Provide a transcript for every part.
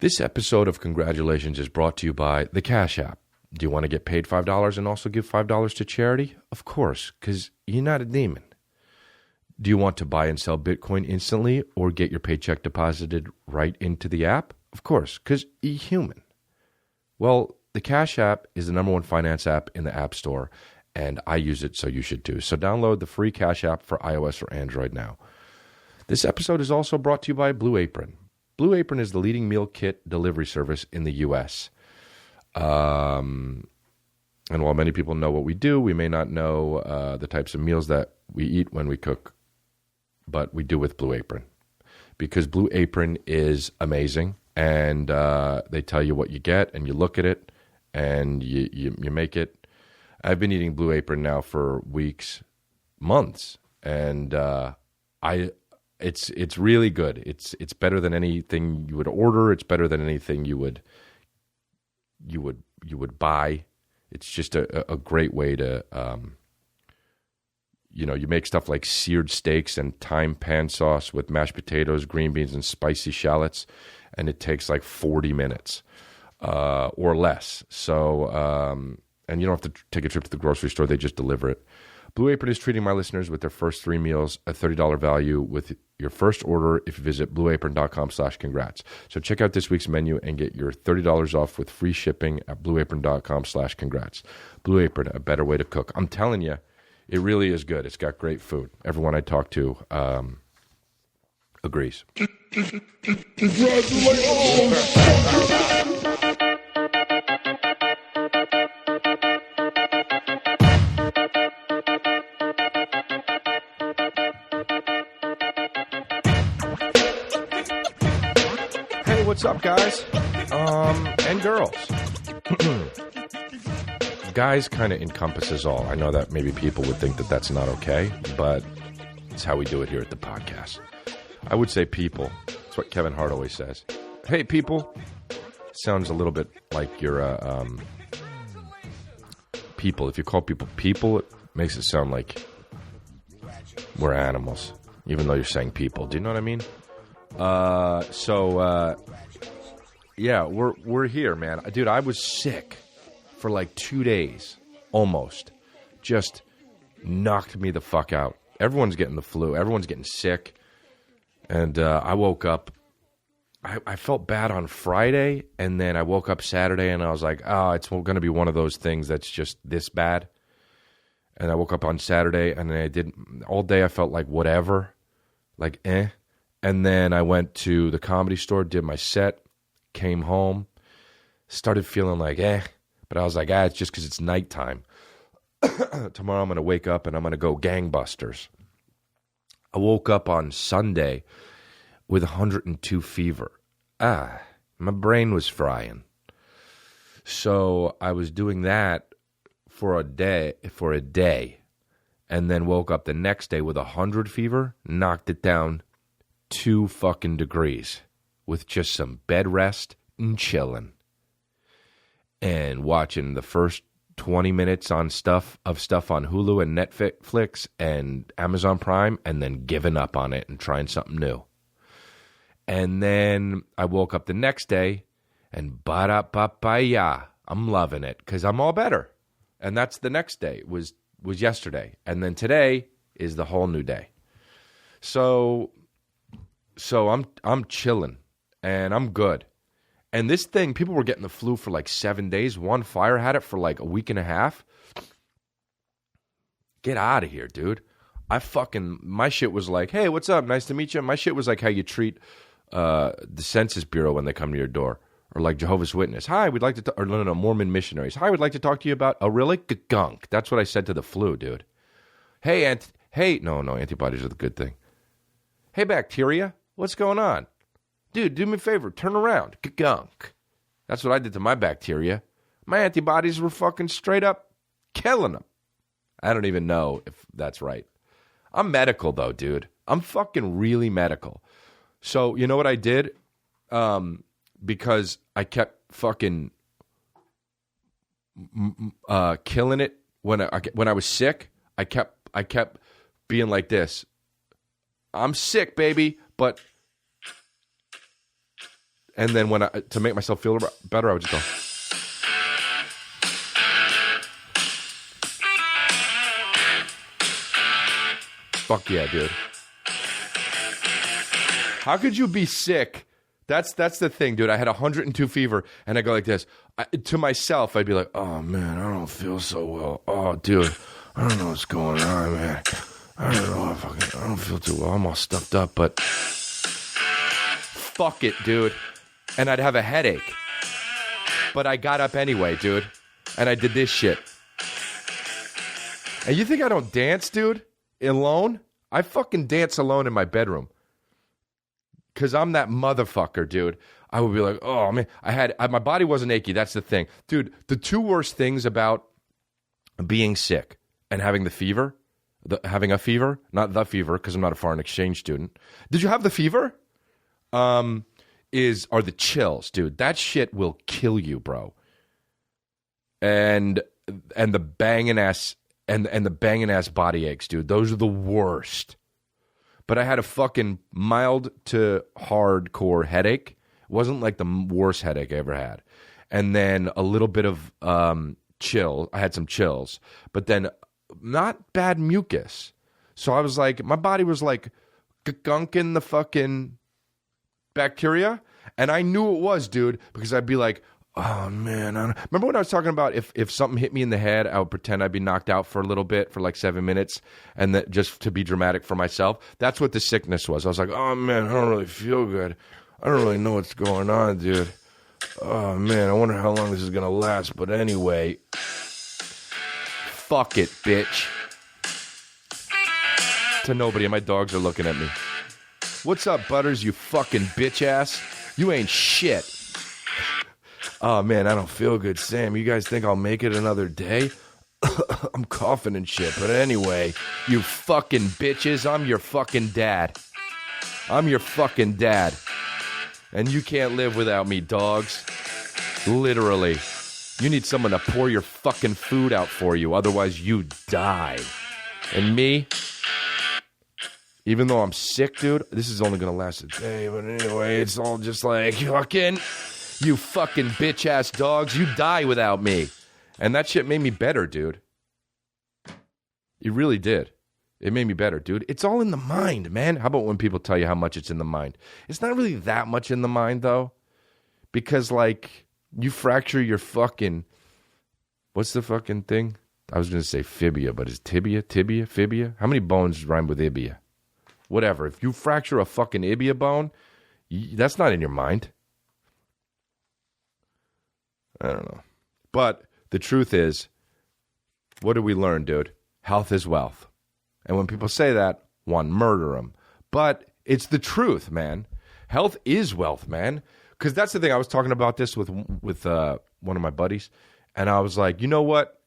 This episode of Congratulations is brought to you by the Cash App. Do you want to get paid $5 and also give $5 to charity? Of course, because you're not a demon. Do you want to buy and sell Bitcoin instantly or get your paycheck deposited right into the app? Of course, because you're human. Well, the Cash App is the #1 finance app in the App Store, and I use it, so you should too. So download the free Cash App for iOS or Android now. This episode is also brought to you by Blue Apron. Blue Apron is the leading meal kit delivery service in the U.S. And while many people know what we do, we may not know the types of meals that we eat when we cook, but we do with Blue Apron. Because Blue Apron is amazing, and they tell you what you get, and you look at it, and you make it. I've been eating Blue Apron now for weeks, months, and It's really good. It's better than anything you would order. It's better than anything you would buy. It's just a great way to you make stuff like seared steaks and thyme pan sauce with mashed potatoes, green beans, and spicy shallots, and it takes like 40 minutes or less. So and you don't have to take a trip to the grocery store. They just deliver it. Blue Apron is treating my listeners with their first 3 meals a $30 value with your first order if you visit blueapron.com/congrats. So check out this week's menu and get your $30 off with free shipping at blueapron.com/congrats. Blue Apron, a better way to cook. I'm telling you, it really is good. It's got great food. Everyone I talk to agrees. What's up, guys? And girls. Guys kind of encompasses all. I know that maybe people would think that that's not okay, but it's how we do it here at the podcast. I would say people. That's what Kevin Hart always says. Hey, people. Sounds a little bit like you're people. If you call people people, it makes it sound like we're animals, even though you're saying people. Do you know what I mean? Yeah, we're here, man. Dude, I was sick for like 2 days, almost. Just knocked me the fuck out. Everyone's getting the flu. Everyone's getting sick. And I woke up. I felt bad on Friday, and then I woke up Saturday, and I was like, it's going to be one of those things that's just this bad. And I woke up on Saturday, and I didn't. All day I felt like whatever, like eh. And then I went to the Comedy Store, did my set, came home, started feeling like but I was like, it's just because it's nighttime. Tomorrow I'm going to wake up and I'm going to go gangbusters. I woke up on Sunday with 102 fever. My brain was frying. So I was doing that for a day, and then woke up the next day with 100 fever, knocked it down 2 fucking degrees with just some bed rest and chilling and watching the first 20 minutes on stuff on Hulu and Netflix and Amazon Prime, and then giving up on it and trying something new. And then I woke up the next day and ba-da-ba-ba-ya, I'm loving it because I'm all better. And that's the next day was yesterday. And then today is the whole new day. So I'm chilling, and I'm good. And this thing, people were getting the flu for like 7 days. One Fire had it for like a week and a half. Get out of here, dude. My shit was like, hey, what's up? Nice to meet you. My shit was like how you treat the Census Bureau when they come to your door. Or like Jehovah's Witness. Hi, we'd like to, or no, Mormon missionaries. Hi, we'd like to talk to you about, really? Gunk. That's what I said to the flu, dude. Hey, no, antibodies are the good thing. Hey, bacteria. What's going on? Dude, do me a favor. Turn around. Gunk. That's what I did to my bacteria. My antibodies were fucking straight up killing them. I don't even know if that's right. I'm medical, though, dude. I'm fucking really medical. So, you know what I did? Because I kept fucking killing it when I was sick. I kept being like this. I'm sick, baby, but And then to make myself feel better, I would just go. Fuck yeah, dude. How could you be sick? That's the thing, dude. I had 102 fever, and I go like this. To myself, I'd be like, oh, man, I don't feel so well. Oh, dude, I don't know what's going on, man. I don't know. I don't feel too well. I'm all stuffed up, but fuck it, dude. And I'd have a headache. But I got up anyway, dude. And I did this shit. And you think I don't dance, dude? Alone? I fucking dance alone in my bedroom. Because I'm that motherfucker, dude. I would be like, oh, man. My body wasn't achy. That's the thing. Dude, the two worst things about being sick and having the fever, having a fever, not the fever, because I'm not a foreign exchange student. Did you have the fever? Are the chills, dude. That shit will kill you, bro. And the banging ass and the banging ass body aches, dude. Those are the worst. But I had a fucking mild to hardcore headache. It wasn't like the worst headache I ever had. And then a little bit of chill. I had some chills. But then not bad mucus. So I was like, my body was like gunking the fucking bacteria. And I knew it was, dude, because I'd be like, oh, man. Remember when I was talking about if something hit me in the head, I would pretend I'd be knocked out for a little bit, for like 7 minutes, and that just to be dramatic for myself? That's what the sickness was. I was like, oh, man, I don't really feel good. I don't really know what's going on, dude. Oh, man, I wonder how long this is going to last. But anyway, fuck it, bitch. To nobody, and my dogs are looking at me. What's up, Butters, you fucking bitch ass? You ain't shit. Oh, man, I don't feel good, Sam. You guys think I'll make it another day? I'm coughing and shit. But anyway, you fucking bitches, I'm your fucking dad. I'm your fucking dad. And you can't live without me, dogs. Literally. You need someone to pour your fucking food out for you. Otherwise, you die. And me, even though I'm sick, dude, this is only going to last a day. But anyway, it's all just like, you fucking bitch-ass dogs, you die without me. And that shit made me better, dude. It really did. It made me better, dude. It's all in the mind, man. How about when people tell you how much it's in the mind? It's not really that much in the mind, though. Because, like, you fracture your fucking... What's the fucking thing? I was going to say fibia, but is tibia, fibia? How many bones rhyme with ibia? Whatever. If you fracture a fucking ibia bone, that's not in your mind. I don't know. But the truth is, what did we learn, dude? Health is wealth. And when people say that, one, murder them. But it's the truth, man. Health is wealth, man. Because that's the thing. I was talking about this with one of my buddies. And I was like, you know what?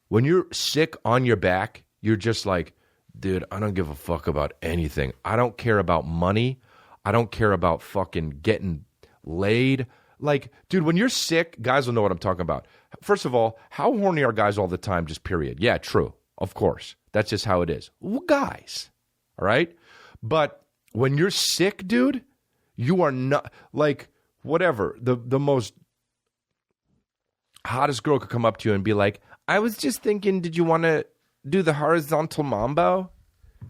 When you're sick on your back, you're just like, dude, I don't give a fuck about anything. I don't care about money. I don't care about fucking getting laid. Like, dude, when you're sick, guys will know what I'm talking about. First of all, how horny are guys all the time, just period? Yeah, true. Of course. That's just how it is. Well, guys. All right? But when you're sick, dude, you are not, like, whatever. The most hottest girl could come up to you and be like, I was just thinking, did you want to do the horizontal mambo?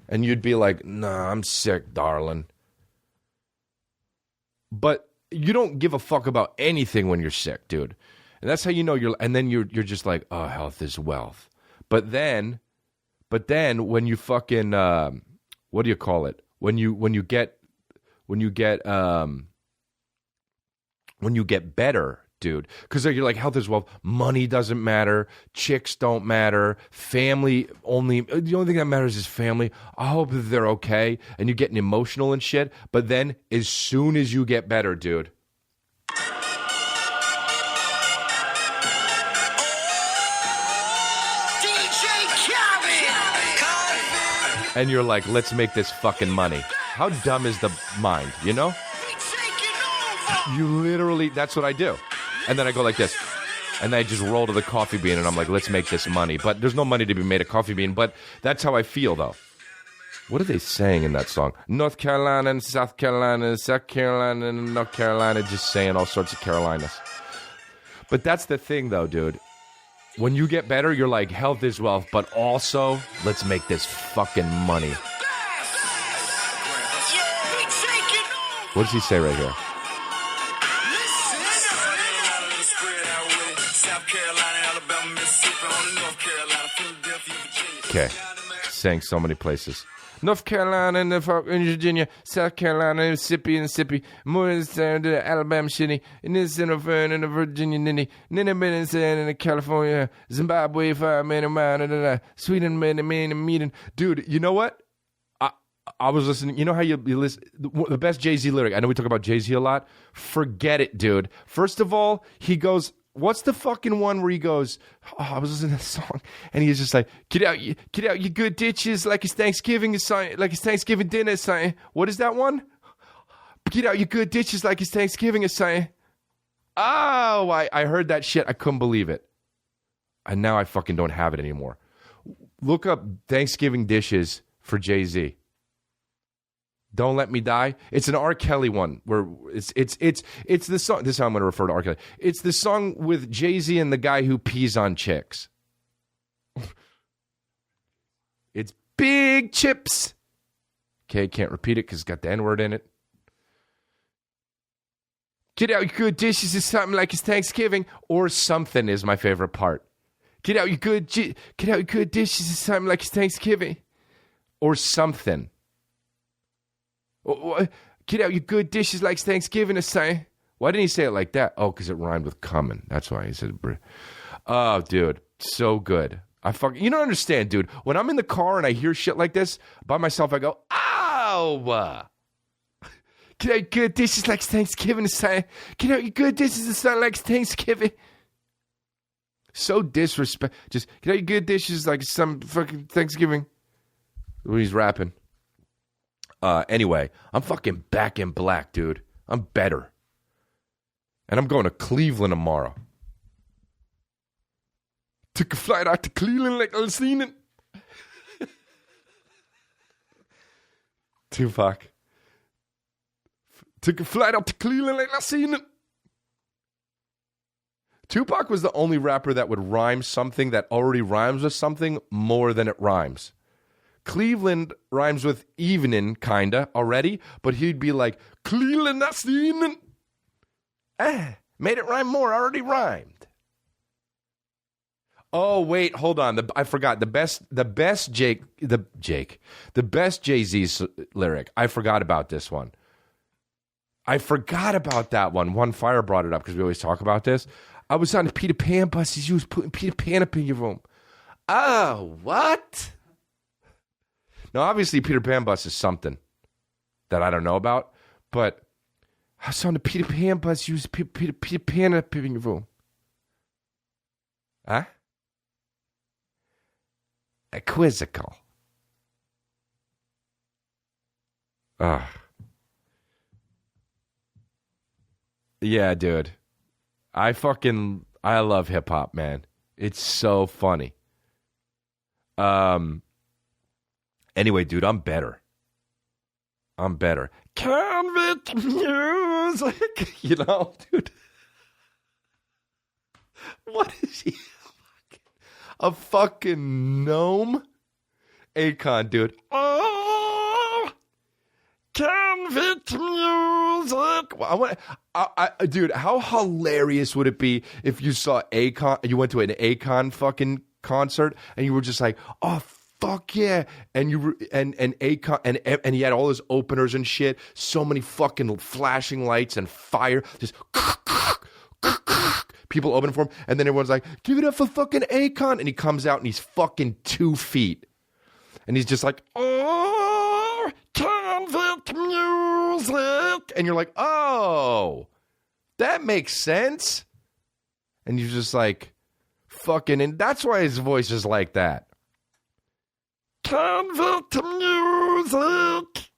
And you'd be like, nah, I'm sick, darling. But you don't give a fuck about anything when you're sick, dude. And that's how you know and then you're just like, oh, health is wealth. But then when you fucking what do you call it? When you get better, dude, because you're like, health is wealth. Money doesn't matter. Chicks don't matter. Family only. The only thing that matters is family. I hope that they're okay. And you're getting emotional and shit. But then, as soon as you get better, dude. And you're like, let's make this fucking money. How dumb is the mind, you know? You literally, that's what I do. And then I go like this. And I just roll to the coffee bean and I'm like, let's make this money. But there's no money to be made at coffee bean. But that's how I feel, though. What are they saying in that song? North Carolina and South Carolina, South Carolina and North Carolina, just saying all sorts of Carolinas. But that's the thing, though, dude. When you get better, you're like, health is wealth, but also, let's make this fucking money. What does he say right here? Okay, saying so many places. North Carolina and Virginia, South Carolina, Mississippi, Alabama, City, and this in Virginia, Ninny, California, Zimbabwe, 5 minute, Sweden, meeting. Dude, you know what? I was listening. You know how you listen? The best Jay-Z lyric. I know we talk about Jay-Z a lot. Forget it, dude. First of all, he goes, what's the fucking one where he goes, oh, I was listening to this song, and he's just like, get out, you good ditches, like it's Thanksgiving or something, like it's Thanksgiving dinner or something. What is that one? Get out, you good ditches, like it's Thanksgiving or something. Oh, I heard that shit. I couldn't believe it. And now I fucking don't have it anymore. Look up Thanksgiving dishes for Jay-Z. Don't Let Me Die. It's an R. Kelly one where it's the song. This is how I'm going to refer to R. Kelly. It's the song with Jay-Z and the guy who pees on chicks. It's big chips. Okay, can't repeat it because it's got the N-word in it. Get out your good dishes is something like it's Thanksgiving, or something is my favorite part. Get out your good dishes is something like it's Thanksgiving, or something. Get out your good dishes like it's Thanksgiving or something. Why didn't he say it like that? Oh, because it rhymed with coming. That's why he said it. Oh, dude. So good. You don't understand, dude. When I'm in the car and I hear shit like this by myself, I go, ow! Get out your good dishes like it's Thanksgiving or something. Get out your good dishes or something like it's Thanksgiving. So disrespect. Just get out your good dishes like it's some fucking Thanksgiving. When he's rapping. Anyway, I'm fucking back in black, dude. I'm better. And I'm going to Cleveland tomorrow. Took a flight out to Cleveland like I've seen it. Tupac. Took a flight out to Cleveland like I've seen it. Tupac was the only rapper that would rhyme something that already rhymes with something more than it rhymes. Cleveland rhymes with evening, kinda, already, but he'd be like, Cleveland, that's the evening. Made it rhyme more, already rhymed. Oh, wait, hold on. I forgot. The best Jay-Z lyric. I forgot about this one. I forgot about that one. One Fire brought it up because we always talk about this. I was on the Peter Pan bus. You was putting Peter Pan up in your room. Oh, what? Now, obviously, Peter Pan bus is something that I don't know about, but I was on the Peter Pan bus. You was Peter Pan up in your room. Huh? A quizzical. Yeah, dude. I love hip hop, man. It's so funny. Anyway, dude, I'm better. Convict music. You know, dude. What is he? A fucking gnome? Akon, dude. Oh, convict music. Dude, how hilarious would it be if you saw Akon, you went to an Akon fucking concert, and you were just like, oh, fuck yeah. And Akon, and he had all his openers and shit, so many fucking flashing lights and fire, just people opening for him, and then everyone's like, give it up for fucking Akon, and he comes out and he's fucking 2 feet, and he's just like, oh, convict music, and you're like, oh, that makes sense, and you're just like, fucking, and that's why his voice is like that. Convict music.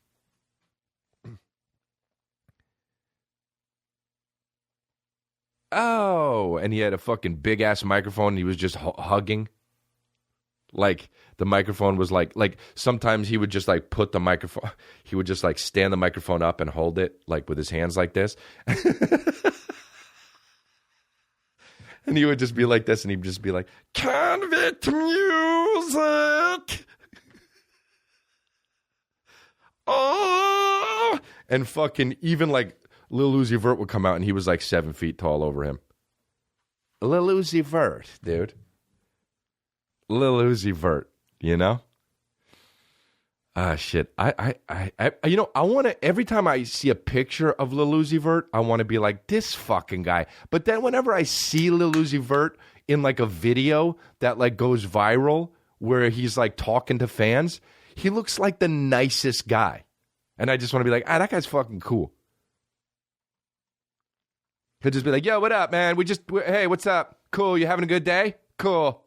Oh, and he had a fucking big ass microphone. And he was just hugging Like the microphone was like sometimes he would just like put the microphone, he would just like stand the microphone up and hold it like with his hands like this. And he would just be like this, and he'd just be like, convict music. Oh, and fucking even like Lil Uzi Vert would come out, and he was like 7 feet tall over him. Lil Uzi Vert, dude. Lil Uzi Vert, you know? Ah, shit. I want to, every time I see a picture of Lil Uzi Vert, I want to be like, this fucking guy. But then whenever I see Lil Uzi Vert in like a video that like goes viral where he's like talking to fans, he looks like the nicest guy. And I just want to be like, that guy's fucking cool. He'll just be like, yo, what up, man? Hey, what's up? Cool. You having a good day? Cool.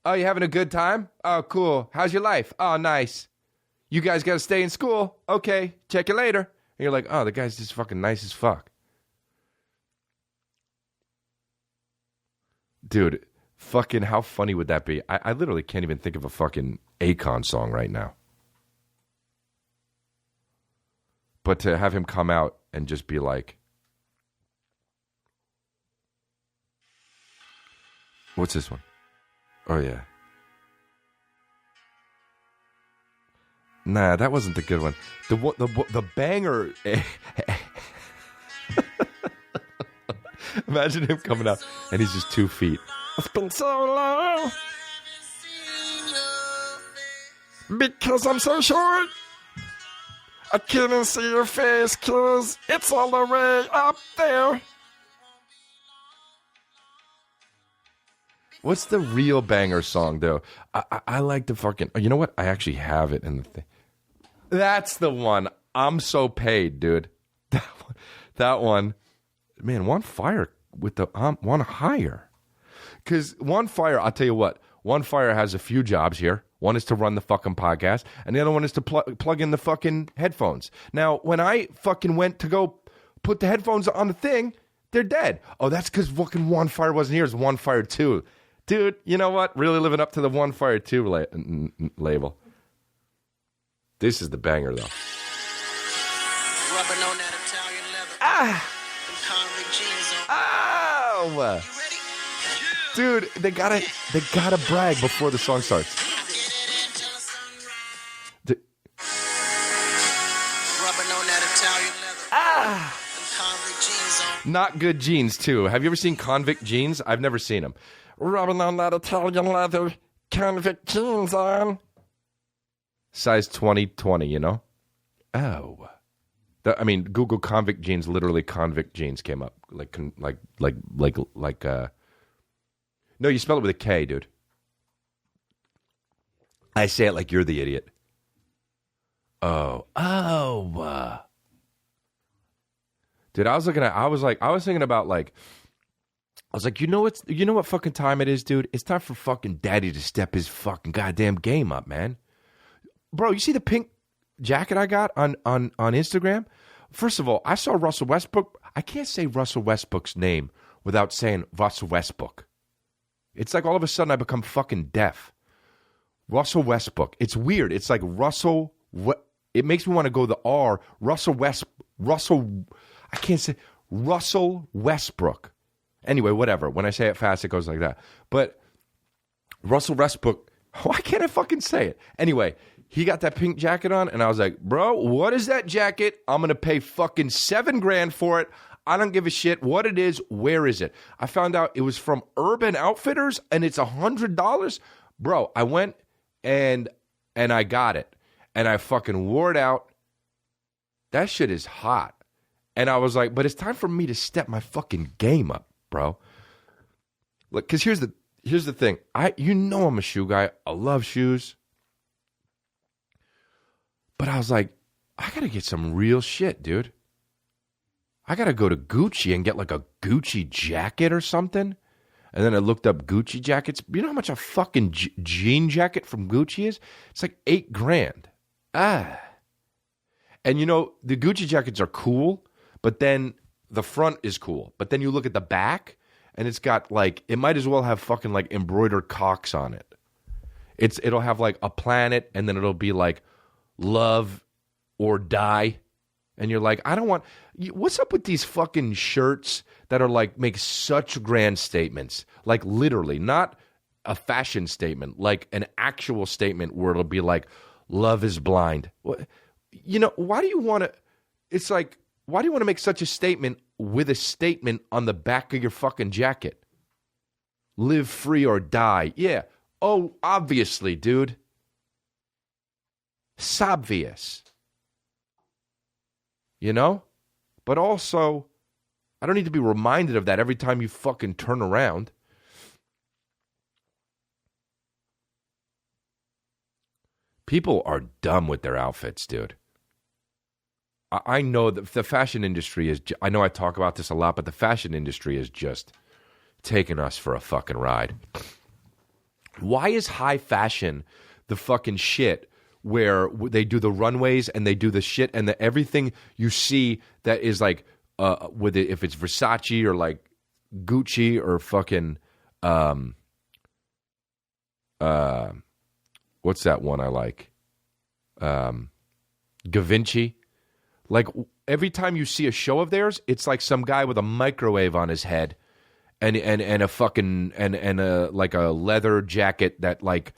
Oh, you having a good time? Oh, cool. How's your life? Oh, nice. You guys got to stay in school? Okay. Check you later. And you're like, oh, the guy's just fucking nice as fuck. Dude, fucking how funny would that be? I literally can't even think of a fucking Akon song right now. But to have him come out and just be like, what's this one? Oh, yeah. Nah, that wasn't the good one. The banger. Imagine him coming out and he's just 2 feet. It's been so long because I'm so short. I couldn't see your face because it's all the way up there. What's the real banger song, though? I like the fucking... You know what? I actually have it in the thing. That's the one. I'm so paid, dude. That one. Man, One Fire with the... One Higher. Because One Fire, I'll tell you what. One Fire has a few jobs here. One is to run the fucking podcast, and the other one is to plug in the fucking headphones. Now, when I fucking went to go put the headphones on the thing, they're dead. Oh, that's because fucking One Fire wasn't here. It's One Fire 2. Dude, you know what? Really living up to the One Fire 2 label. This is the banger, though. Rubbing on that Italian leather. Oh! You ready? Dude, they gotta brag before the song starts. Rubbing on that Italian leather. Convict jeans on. Not good jeans, too. Have you ever seen Convict jeans? I've never seen them. Rubbing on that Italian leather, convict jeans on. Size 2020, you know? Oh. Google convict jeans, literally convict jeans came up. No, you spell it with a K, dude. I say it like you're the idiot. Oh. Dude, I was thinking about like, you know what fucking time it is, dude? It's time for fucking daddy to step his fucking goddamn game up, man. Bro, you see the pink jacket I got on Instagram? First of all, I saw Russell Westbrook. I can't say Russell Westbrook's name without saying Russell Westbrook. It's like all of a sudden I become fucking deaf. Russell Westbrook. It's weird. It's like Russell. It makes me want to go the R. Russell. I can't say Russell Westbrook. Anyway, whatever. When I say it fast, it goes like that. But Russell Westbrook, why can't I fucking say it? Anyway, he got that pink jacket on, and I was like, bro, what is that jacket? I'm going to pay fucking $7,000 for it. I don't give a shit what it is. Where is it? I found out it was from Urban Outfitters, and it's $100. Bro, I went and I got it, and I fucking wore it out. That shit is hot. And I was like, but it's time for me to step my fucking game up, bro. Look, because here's the thing. I'm a shoe guy. I love shoes. But I was like, I got to get some real shit, dude. I got to go to Gucci and get like a Gucci jacket or something. And then I looked up Gucci jackets. You know how much a fucking jean jacket from Gucci is? It's like $8,000. And you know, the Gucci jackets are cool, but then the front is cool. But then you look at the back, and it's got like, it might as well have fucking like embroidered cocks on it. It'll have like a planet, and then it'll be like love or die. And you're like, I don't want... What's up with these fucking shirts that are like, make such grand statements? Like literally, not a fashion statement, like an actual statement where it'll be like, love is blind. You know, why do you want to... It's like, why do you want to make such a statement with a statement on the back of your fucking jacket? Live free or die. Yeah. Oh, obviously, dude. It's obvious. You know? But also, I don't need to be reminded of that every time you fucking turn around. People are dumb with their outfits, dude. I know that the fashion industry is... I know I talk about this a lot, but the fashion industry is just taking us for a fucking ride. Why is high fashion the fucking shit where they do the runways and they do the shit and everything you see that is like with it, if it's Versace or like Gucci or fucking what's that one I like? Givenchy. Like every time you see a show of theirs, it's like some guy with a microwave on his head and a fucking and a like a leather jacket that like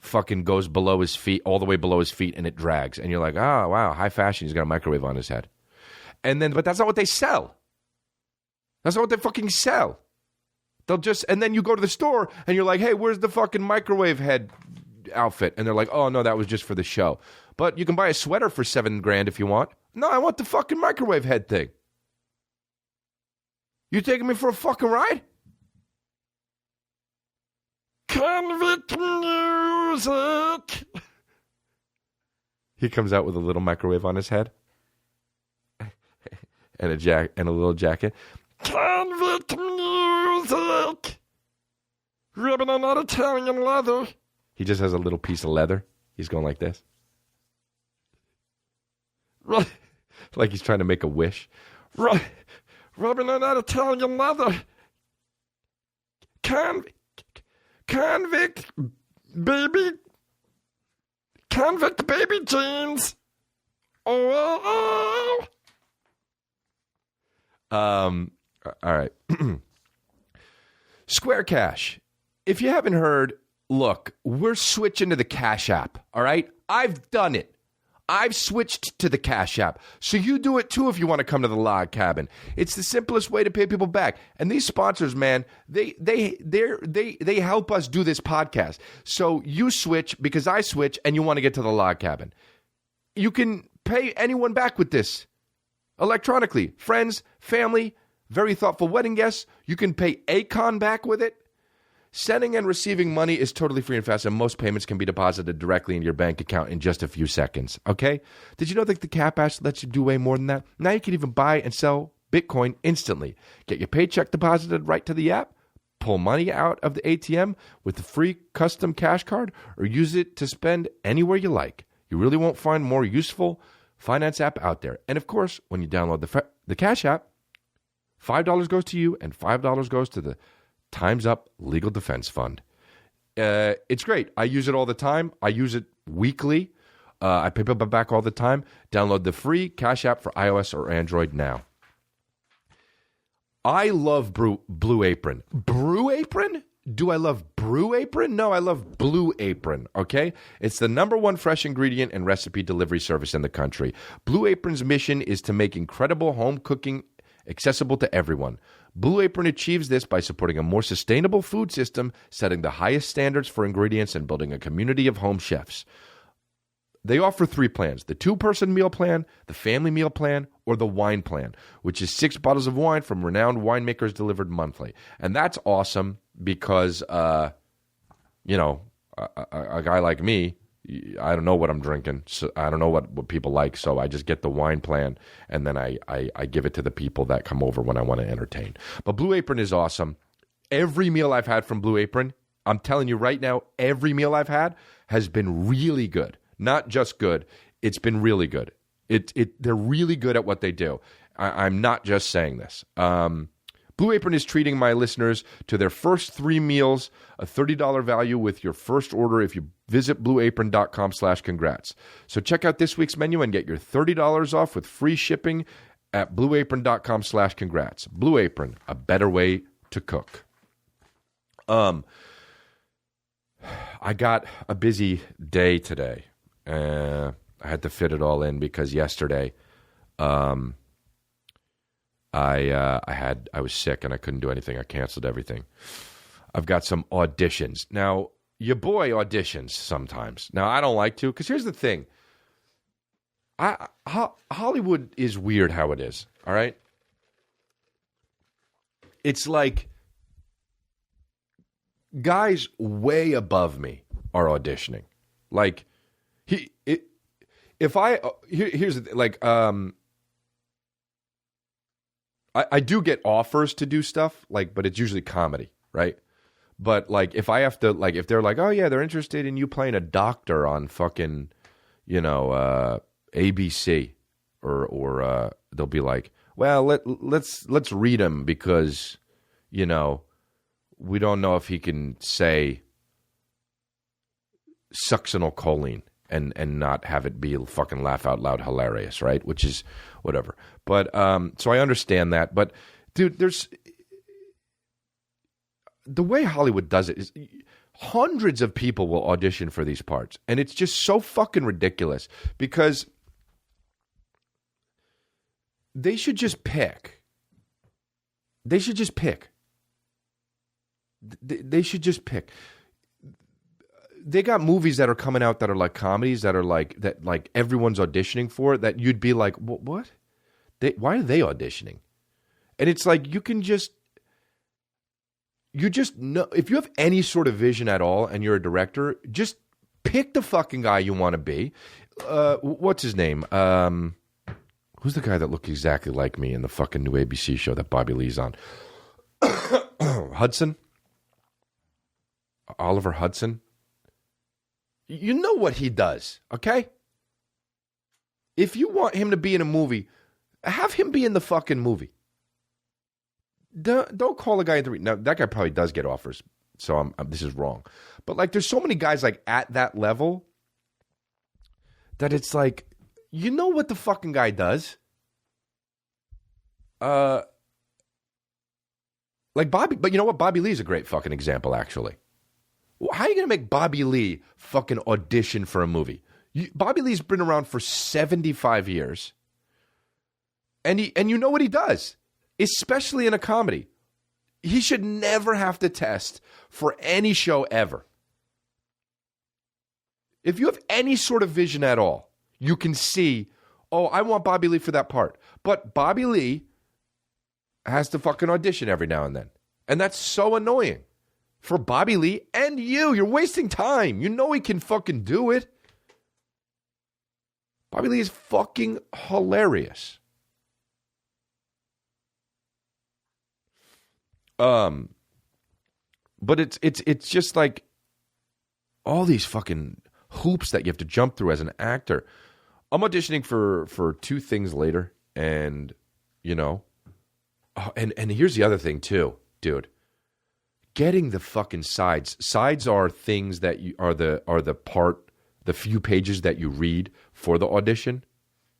fucking goes below his feet, all the way below his feet, and it drags. And you're like, oh wow, high fashion, he's got a microwave on his head. And then, but that's not what they sell. That's not what they fucking sell. They'll just, and then you go to the store and you're like, hey, where's the fucking microwave head outfit? And they're like, oh no, that was just for the show. But you can buy a sweater for $7,000 if you want. No, I want the fucking microwave head thing. You taking me for a fucking ride? Convict music. He comes out with a little microwave on his head and a little jacket. Convict music. Ribbon and not Italian leather. He just has a little piece of leather. He's going like this. Like he's trying to make a wish. Rubbing on that Italian leather. Convict baby jeans. Oh. All right. Square Cash. If you haven't heard, look, we're switching to the Cash App. All right. I've done it. I've switched to the Cash App. So you do it too if you want to come to the log cabin. It's the simplest way to pay people back. And these sponsors, man, they help us do this podcast. So you switch because I switch and you want to get to the log cabin. You can pay anyone back with this electronically. Friends, family, very thoughtful wedding guests. You can pay Akon back with it. Sending and receiving money is totally free and fast, and most payments can be deposited directly in your bank account in just a few seconds, okay? Did you know that the Cap App lets you do way more than that? Now you can even buy and sell Bitcoin instantly. Get your paycheck deposited right to the app, pull money out of the ATM with the free custom cash card, or use it to spend anywhere you like. You really won't find more useful finance app out there. And of course, when you download the Cash App, $5 goes to you and $5 goes to the Time's Up Legal Defense Fund. It's great. I use it all the time. I use it weekly. I pay people back all the time. Download the free Cash App for iOS or Android now. I love Blue Apron. Brew Apron? Do I love Brew Apron? No, I love Blue Apron, okay? It's the #1 fresh ingredient and recipe delivery service in the country. Blue Apron's mission is to make incredible home cooking accessible to everyone. Blue Apron achieves this by supporting a more sustainable food system, setting the highest standards for ingredients, and building a community of home chefs. They offer 3 plans: the 2-person meal plan, the family meal plan, or the wine plan, which is 6 bottles of wine from renowned winemakers delivered monthly. And that's awesome because, a guy like me, I don't know what I'm drinking. So I don't know what people like, so I just get the wine plan, and then I give it to the people that come over when I want to entertain. But Blue Apron is awesome. Every meal I've had from Blue Apron, I'm telling you right now, every meal I've had has been really good. Not just good. It's been really good. They're really good at what they do. I'm not just saying this. Blue Apron is treating my listeners to their first 3 meals, a $30 value with your first order if you visit blueapron.com/congrats. So check out this week's menu and get your $30 off with free shipping at blueapron.com/congrats. Blue Apron, a better way to cook. I got a busy day today. I had to fit it all in because yesterday I was sick and I couldn't do anything. I canceled everything. I've got some auditions. Now, your boy auditions sometimes. Now, I don't like to, because here's the thing. Hollywood is weird how it is, all right? It's like guys way above me are auditioning. Like, here's the thing, like, I do get offers to do stuff, like, but it's usually comedy, right? But like, if I have to, like, if they're like, oh yeah, they're interested in you playing a doctor on fucking, ABC, or they'll be like, well, let's read him because, we don't know if he can say succinylcholine and not have it be fucking laugh out loud hilarious, right? Which is whatever. But so I understand that. But dude, the way Hollywood does it is hundreds of people will audition for these parts. And it's just so fucking ridiculous because they should just pick. They should just pick. They should just pick. They got movies that are coming out that are like comedies that are like that, like everyone's auditioning for, that you'd be like, what? Why are they auditioning? And it's like you just know, if you have any sort of vision at all and you're a director, just pick the fucking guy you want to be. What's his name? Who's the guy that looked exactly like me in the fucking new ABC show that Bobby Lee's on? Hudson? Oliver Hudson? You know what he does, okay? If you want him to be in a movie, have him be in the fucking movie. Don't call a guy in now, that guy probably does get offers, so this is wrong. But like, there's so many guys like at that level that it's like, you know what the fucking guy does? Like Bobby, but you know what? Bobby Lee's a great fucking example, actually. How are you going to make Bobby Lee fucking audition for a movie? Bobby Lee's been around for 75 years. And you know what he does? Especially in a comedy. He should never have to test for any show ever. If you have any sort of vision at all, you can see, oh, I want Bobby Lee for that part. But Bobby Lee has to fucking audition every now and then. And that's so annoying. For Bobby Lee and you're wasting time. You know he can fucking do it. Bobby Lee is fucking hilarious. But it's just like all these fucking hoops that you have to jump through as an actor. I'm auditioning for two things later, and and here's the other thing too, dude. Getting the fucking sides. Sides are things that are the few pages that you read for the audition,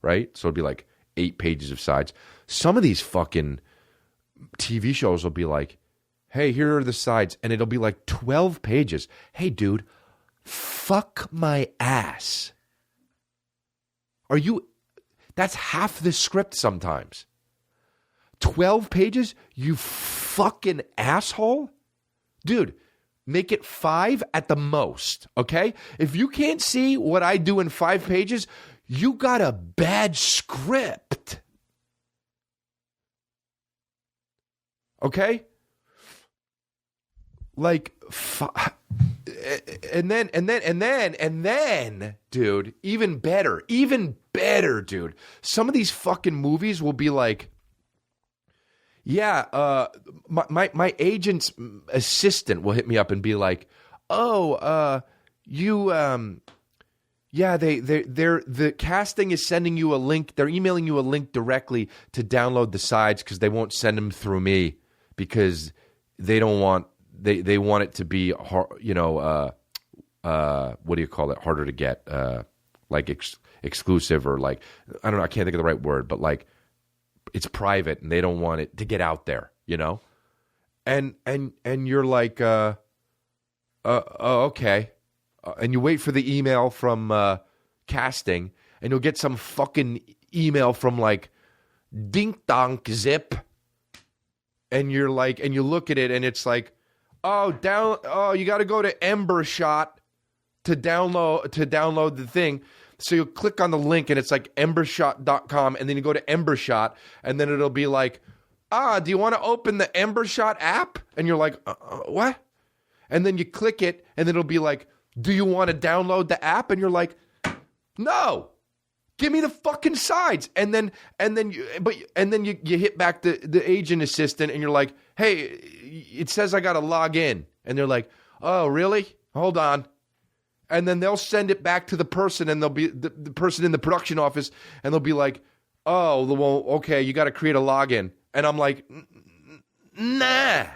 right? So it'd be like 8 pages of sides. Some of these fucking TV shows will be like, hey, here are the sides, and it'll be like 12 pages. Hey, dude, fuck my ass. That's half the script sometimes. 12 pages? You fucking asshole? Dude, make it 5 at the most, okay? If you can't see what I do in 5 pages, you got a bad script. Okay? Like, and then, dude, even better, dude. Some of these fucking movies will be like, yeah, my agent's assistant will hit me up and be like, oh, the casting is sending you a link. They're emailing you a link directly to download the sides because they won't send them through me because they don't want they want it to be what do you call it? Harder to get, like exclusive or like, I don't know, I can't think of the right word, but like it's private and they don't want it to get out there, you know? And you're like, okay. And you wait for the email from casting, and you'll get some fucking email from like Dink Donk Zip, and you're like, and you look at it, and it's like, you got to go to Embershot to download the thing. So you'll click on the link, and it's like embershot.com, and then you go to Embershot, and then it'll be like, do you want to open the Embershot app? And you're like, what? And then you click it, and then it'll be like, do you want to download the app? And you're like, no, give me the fucking sides. And then you hit back the agent assistant, and you're like, hey, it says I got to log in. And they're like, oh, really? Hold on. And then they'll send it back to the person, and they'll be the person in the production office, and they'll be like, oh, well, okay, you got to create a login. And I'm like, nah.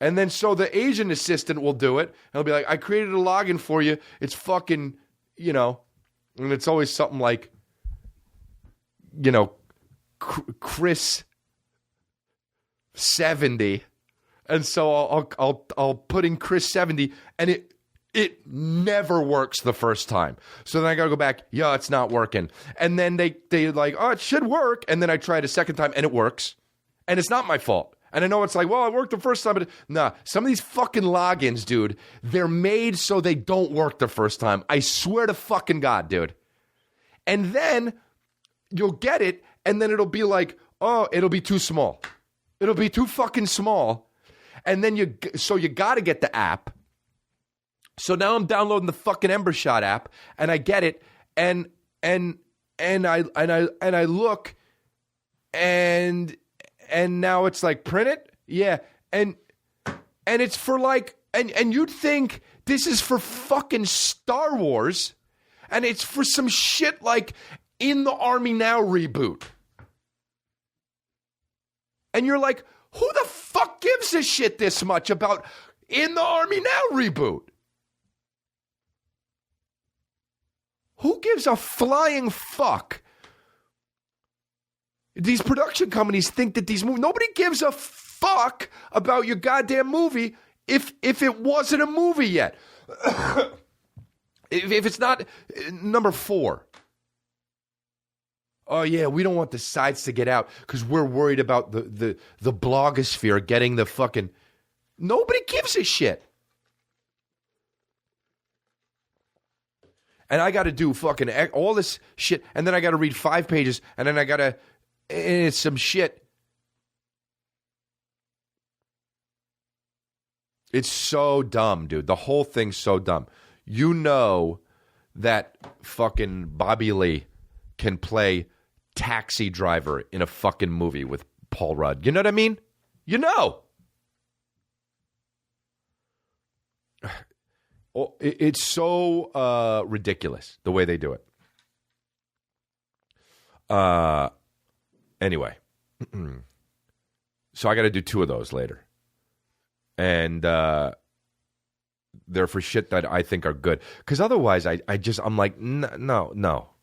And then so the agent assistant will do it. And he'll be like, I created a login for you. It's fucking, you know, and it's always something like, you know, Chris 70. And so I'll put in Chris 70, and it never works the first time. So then I gotta go back. Yeah, it's not working. And then they like, oh, it should work. And then I try it a second time, and it works. And it's not my fault. And I know it's like, well, it worked the first time, but nah. Some of these fucking logins, dude, they're made so they don't work the first time. I swear to fucking God, dude. And then you'll get it, and then it'll be like, oh, it'll be too small. It'll be too fucking small. And then you got to get the app. So now I'm downloading the fucking Embershot app, and I get it, and I look, and now it's like, print it? Yeah. And it's for like, and you'd think this is for fucking Star Wars, and it's for some shit like In the Army Now reboot. And you're like, who the fuck gives a shit this much about In the Army Now reboot? Who gives a flying fuck? These production companies think that these movies, nobody gives a fuck about your goddamn movie if it wasn't a movie yet. if it's not number 4. Oh yeah, we don't want the sides to get out because we're worried about the blogosphere getting the fucking. Nobody gives a shit. And I got to do fucking all this shit, and then I got to read 5 pages, and then I got to. And it's some shit. It's so dumb, dude. The whole thing's so dumb. You know that fucking Bobby Lee can play taxi driver in a fucking movie with Paul Rudd. You know what I mean? You know. It's so ridiculous the way they do it. Anyway, so I got to do 2 of those later. And they're for shit that I think are good. Because otherwise, I'm like, no.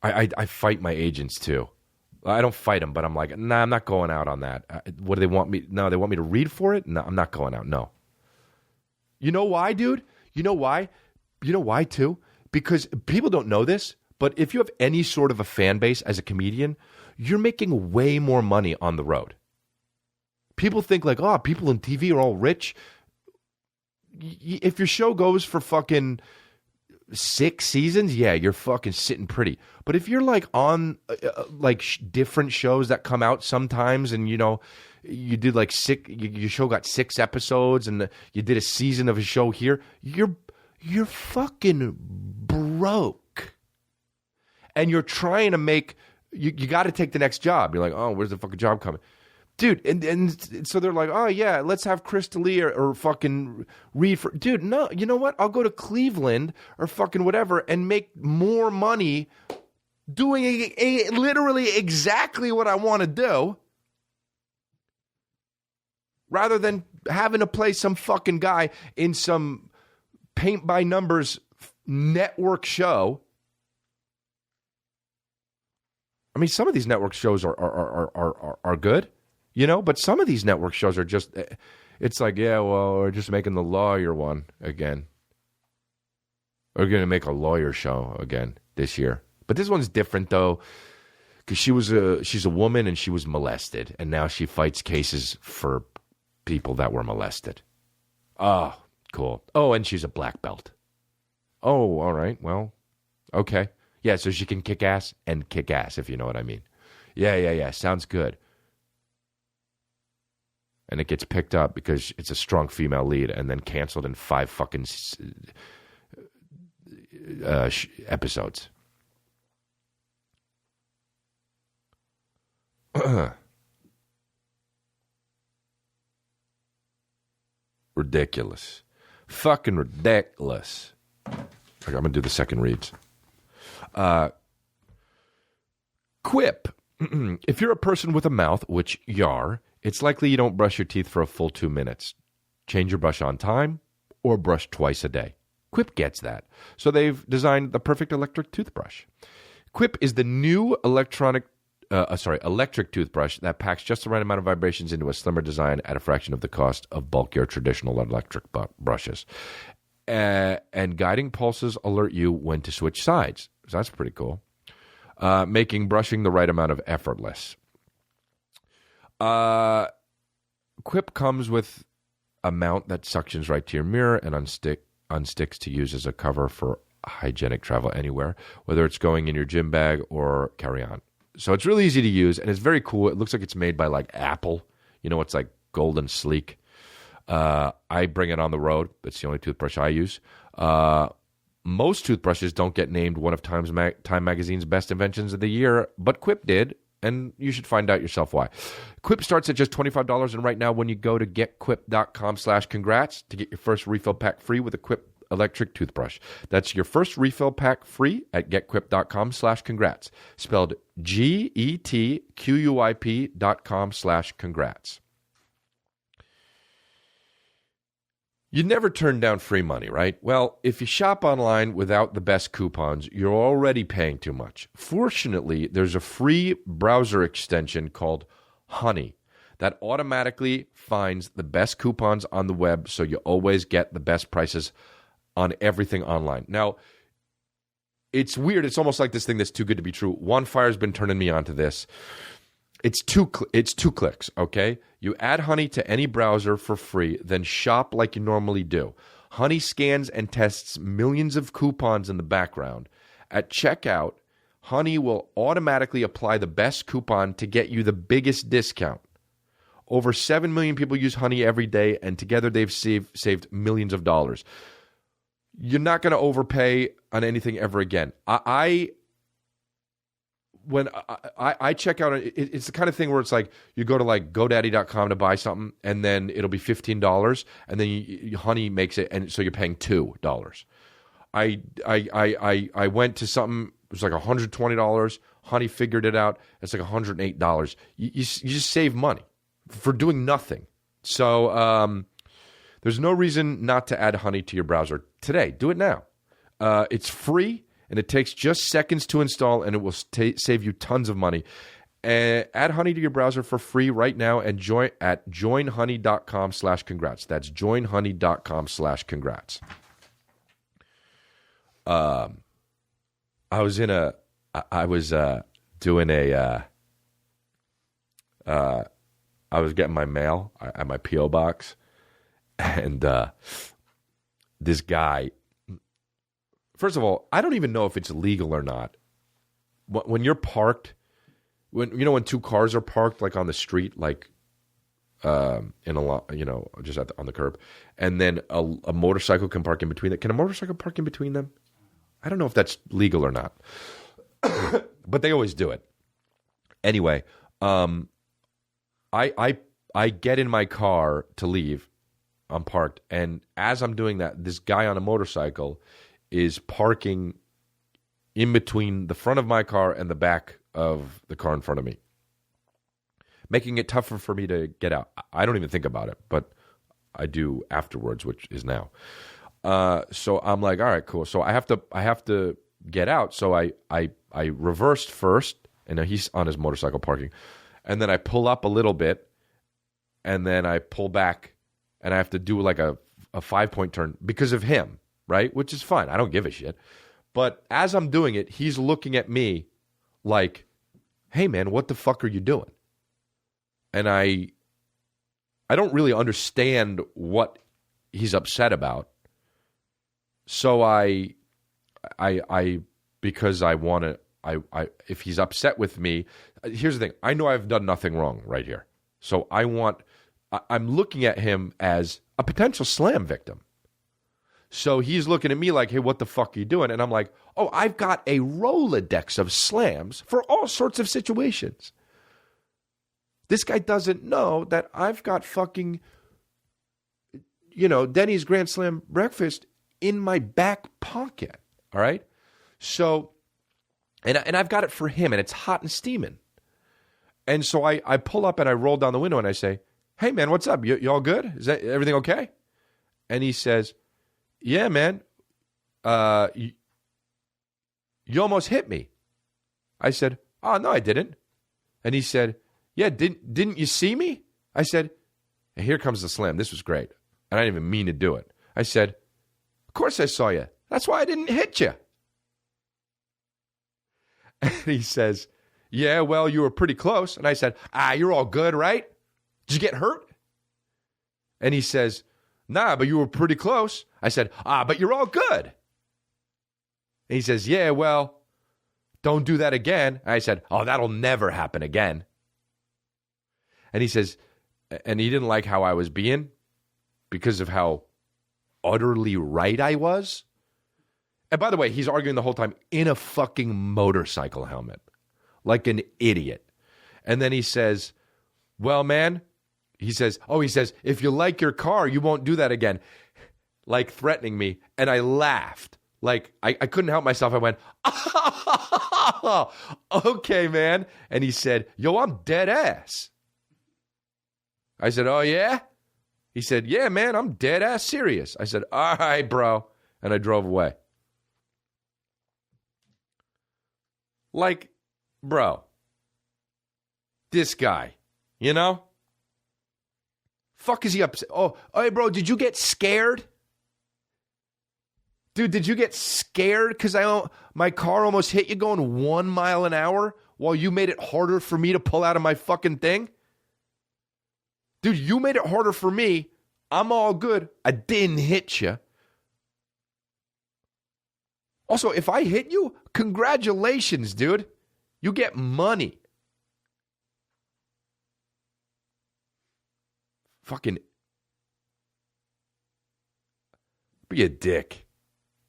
I fight my agents too. I don't fight them, but I'm like, nah, I'm not going out on that. What do they want me? No, they want me to read for it? No, I'm not going out. No. You know why, dude? You know why? You know why too? Because people don't know this, but if you have any sort of a fan base as a comedian, you're making way more money on the road. People think like, oh, people in TV are all rich. If your show goes for fucking 6 seasons, yeah, you're fucking sitting pretty. But if you're like on different shows that come out sometimes, and you know, you did like your show got 6 episodes, and you did a season of a show here, you're fucking broke. And you're trying to make, you got to take the next job. You're like, oh, where's the fucking job coming? Dude, and so they're like, oh, yeah, let's have Chris D'Elia or fucking Reed for... Dude, no, you know what? I'll go to Cleveland or fucking whatever and make more money doing literally exactly what I want to do. rather than having to play some fucking guy in some paint by numbers network show. I mean, some of these network shows are good, you know, but some of these network shows are just, it's like, yeah, well, we're just making the lawyer one again. We're going to make a lawyer show again this year. But this one's different, though, because she's a woman and she was molested, and now she fights cases for people that were molested. Oh, cool. Oh, and she's a black belt. Oh, all right. Well, okay. Yeah, so she can kick ass and kick ass, if you know what I mean. Yeah. Sounds good. And it gets picked up because it's a strong female lead and then canceled in 5 fucking episodes. Ridiculous. Fucking ridiculous. Okay, I'm going to do the second reads. Quip. If you're a person with a mouth, which you are, it's likely you don't brush your teeth for a full 2 minutes. Change your brush on time or brush twice a day. Quip gets that. So they've designed the perfect electric toothbrush. Quip is the new electric toothbrush that packs just the right amount of vibrations into a slimmer design at a fraction of the cost of bulkier traditional electric brushes. And guiding pulses alert you when to switch sides. So that's pretty cool. Making brushing the right amount of effortless. Quip comes with a mount that suctions right to your mirror and unsticks to use as a cover for hygienic travel anywhere, whether it's going in your gym bag or carry-on. So it's really easy to use, and it's very cool. It looks like it's made by like Apple. You know, it's like gold and sleek. I bring it on the road. It's the only toothbrush I use. Most toothbrushes don't get named one of Time Magazine's best inventions of the year, but Quip did, and you should find out yourself why. Quip starts at just $25, and right now when you go to getquip.com/congrats to get your first refill pack free with a Quip electric toothbrush. That's your first refill pack free at getquip.com/congrats, spelled GETQUIP.com/congrats. You never turn down free money, right? Well, if you shop online without the best coupons, you're already paying too much. Fortunately, there's a free browser extension called Honey that automatically finds the best coupons on the web, so you always get the best prices on everything online. Now, it's weird. It's almost like this thing that's too good to be true. OneFire's been turning me onto this. It's two clicks, okay? You add Honey to any browser for free, then shop like you normally do. Honey scans and tests millions of coupons in the background. At checkout, Honey will automatically apply the best coupon to get you the biggest discount. Over 7 million people use Honey every day, and together they've saved millions of dollars. You're not going to overpay on anything ever again. When I check out, it's the kind of thing where it's like you go to like GoDaddy.com to buy something, and then it'll be $15, and then Honey makes it, and so you're paying $2. I went to something, it was like $120. Honey figured it out. It's like $108. You just save money for doing nothing. So there's no reason not to add Honey to your browser today. Do it now. It's free. And it takes just seconds to install, and it will save you tons of money. Add Honey to your browser for free right now and join at joinhoney.com/congrats. That's joinhoney.com/congrats. I was getting my mail at my P.O. box, and this guy. First of all, I don't even know if it's legal or not. When you're parked, when two cars are parked like on the street, like in a lot, just on the curb, and then a motorcycle can park in between them. Can a motorcycle park in between them? I don't know if that's legal or not, but they always do it. Anyway, I get in my car to leave. I'm parked, and as I'm doing that, this guy on a motorcycle is parking in between the front of my car and the back of the car in front of me. making it tougher for me to get out. I don't even think about it, but I do afterwards, which is now. So I'm like, all right, cool. So I have to get out. So I reversed first, and he's on his motorcycle parking, and then I pull up a little bit, and then I pull back, and I have to do like a 5-point turn because of him, right? Which is fine. I don't give a shit. But as I'm doing it, he's looking at me like, hey, man, what the fuck are you doing? And I don't really understand what he's upset about. So I because I want to, if he's upset with me, here's the thing. I know I've done nothing wrong right here. So I'm looking at him as a potential slam victim. So he's looking at me like, hey, what the fuck are you doing? And I'm like, oh, I've got a Rolodex of slams for all sorts of situations. This guy doesn't know that I've got fucking, Denny's Grand Slam breakfast in my back pocket. All right? So, and I've got it for him, and it's hot and steaming. And so I pull up and I roll down the window and I say, hey, man, what's up? You all good? Is that everything okay? And he says, yeah, man, you almost hit me. I said, oh, no, I didn't. And he said, yeah, didn't you see me? I said, here comes the slam. This was great. And I didn't even mean to do it. I said, of course I saw you. That's why I didn't hit you. And he says, yeah, well, you were pretty close. And I said, you're all good, right? Did you get hurt? And he says, nah, but you were pretty close. I said, but you're all good. And he says, yeah, well, don't do that again. I said, oh, that'll never happen again. And he says, and he didn't like how I was being because of how utterly right I was. And by the way, he's arguing the whole time in a fucking motorcycle helmet, like an idiot. And then he says, well, man, he says, if you like your car, you won't do that again, like threatening me. And I laughed. Like, I couldn't help myself. I went, oh, okay, man. And he said, yo, I'm dead ass. I said, oh, yeah? He said, yeah, man, I'm dead ass serious. I said, all right, bro. And I drove away. Like, bro, this guy, fuck is he upset? Oh, hey, bro, did you get scared? Dude, did you get scared because my car almost hit you going 1 mile an hour while you made it harder for me to pull out of my fucking thing? Dude, you made it harder for me. I'm all good. I didn't hit you. Also, if I hit you, congratulations, dude. You get money. Fucking be a dick.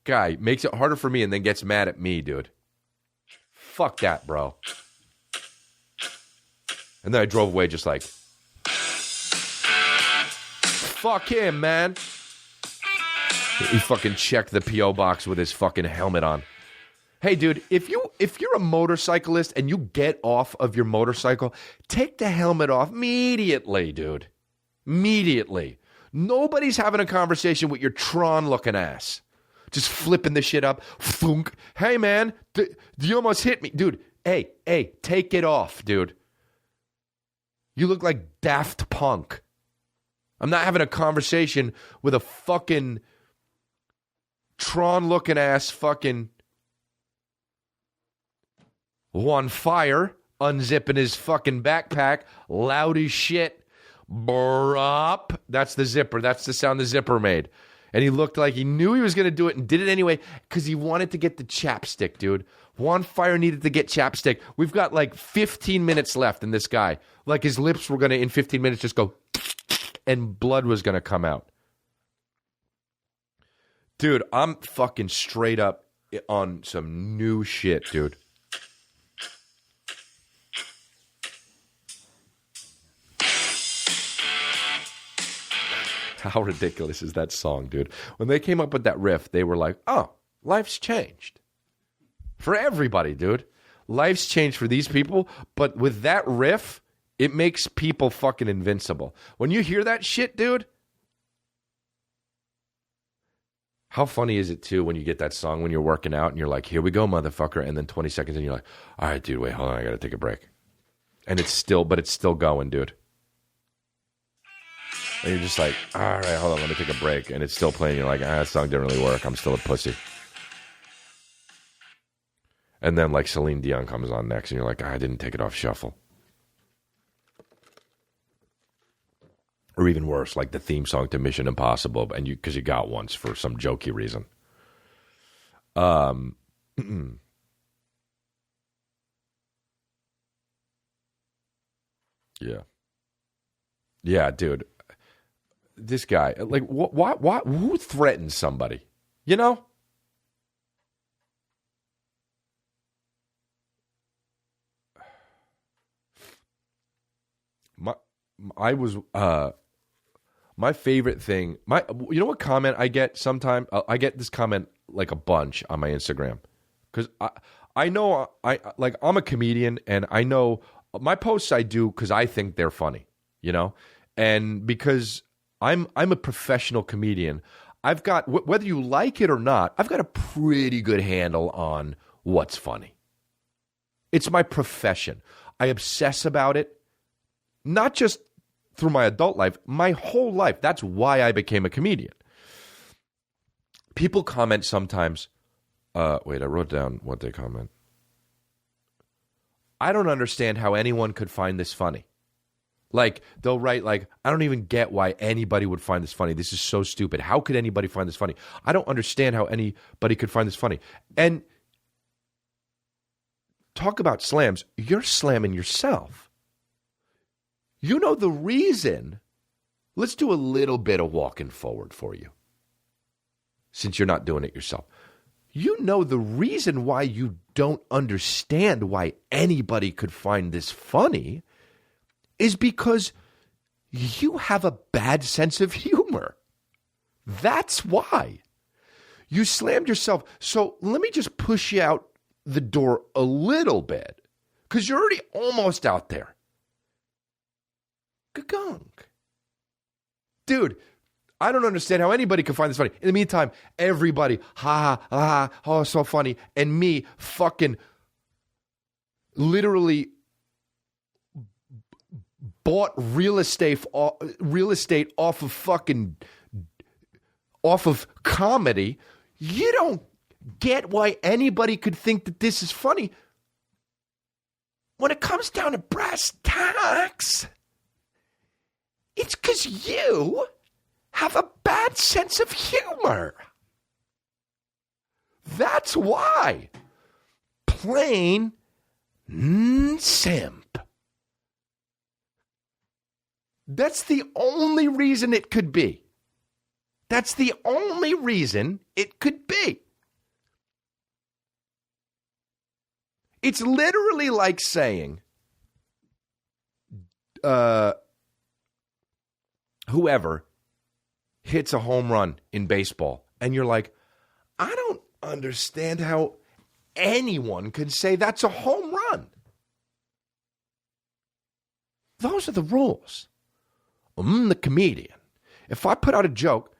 Guy makes it harder for me and then gets mad at me, dude. Fuck that, bro. And then I drove away just like, fuck him, man. He fucking checked the P.O. box with his fucking helmet on. Hey, dude, if you're a motorcyclist and you get off of your motorcycle, take the helmet off immediately, dude. Immediately. Nobody's having a conversation with your Tron-looking ass. Just flipping the shit up. Thunk. Hey, man, you almost hit me. Dude, hey, take it off, dude. You look like Daft Punk. I'm not having a conversation with a fucking Tron-looking ass fucking on fire, unzipping his fucking backpack, loud as shit. Brop. That's the zipper. That's the sound the zipper made. And he looked like he knew he was going to do it and did it anyway because he wanted to get the chapstick, dude. Juan Fire needed to get chapstick. We've got like 15 minutes left in this guy. Like his lips were going to, in 15 minutes, just go and blood was going to come out. Dude, I'm fucking straight up on some new shit, dude. How ridiculous is that song, dude? When they came up with that riff, they were like, oh, life's changed. For everybody, dude. Life's changed for these people, but with that riff, It makes people fucking invincible. When you hear that shit, dude, how funny is it, too, when you get that song when you're working out and you're like, here we go, motherfucker. And then 20 seconds and you're like, all right, dude, wait, hold on. I got to take a break. And it's still going, dude. And you're just like, all right, hold on, let me take a break. And it's still playing. You're like, that song didn't really work. I'm still a pussy. And then like Celine Dion comes on next and you're like, I didn't take it off shuffle. Or even worse, like the theme song to Mission Impossible, and because you got once for some jokey reason. Yeah, dude. This guy, like, what? Who threatens somebody? You know? My favorite thing, you know what comment I get sometimes? I get this comment like a bunch on my Instagram. Because I know, I'm a comedian, and I know my posts I do because I think they're funny, you know? And because I'm a professional comedian, I've got, whether you like it or not, I've got a pretty good handle on what's funny. It's my profession. I obsess about it, not just through my adult life, my whole life. That's why I became a comedian. People comment sometimes, wait, I wrote down what they comment. I don't understand how anyone could find this funny. Like, they'll write, like, I don't even get why anybody would find this funny. This is so stupid. How could anybody find this funny? I don't understand how anybody could find this funny. And talk about slams. You're slamming yourself. You know the reason. Let's do a little bit of walking forward for you, since you're not doing it yourself. You know the reason why you don't understand why anybody could find this funny is because you have a bad sense of humor. That's why. You slammed yourself. So let me just push you out the door a little bit, because you're already almost out there. Gunk. Dude, I don't understand how anybody can find this funny. In the meantime, everybody, oh, so funny. And me fucking literally bought real estate off of comedy. You don't get why anybody could think that this is funny. When it comes down to brass tacks, it's because you have a bad sense of humor. That's why. Plain simp. That's the only reason it could be. That's the only reason it could be. It's literally like saying, whoever hits a home run in baseball, and you're like, I don't understand how anyone could say that's a home run. Those are the rules. I'm the comedian. If I put out a joke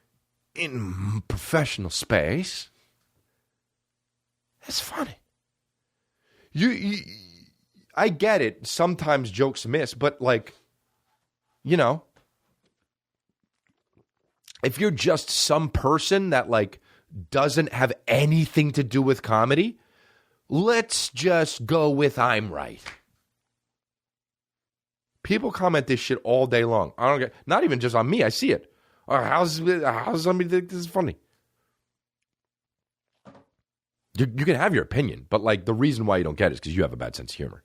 in professional space, it's funny. I get it. Sometimes jokes miss, but like, you know, if you're just some person that like doesn't have anything to do with comedy, let's just go with I'm right. People comment this shit all day long. I don't get, not even just on me. I see it. How's somebody think this is funny? You can have your opinion, but like the reason why you don't get it is because you have a bad sense of humor.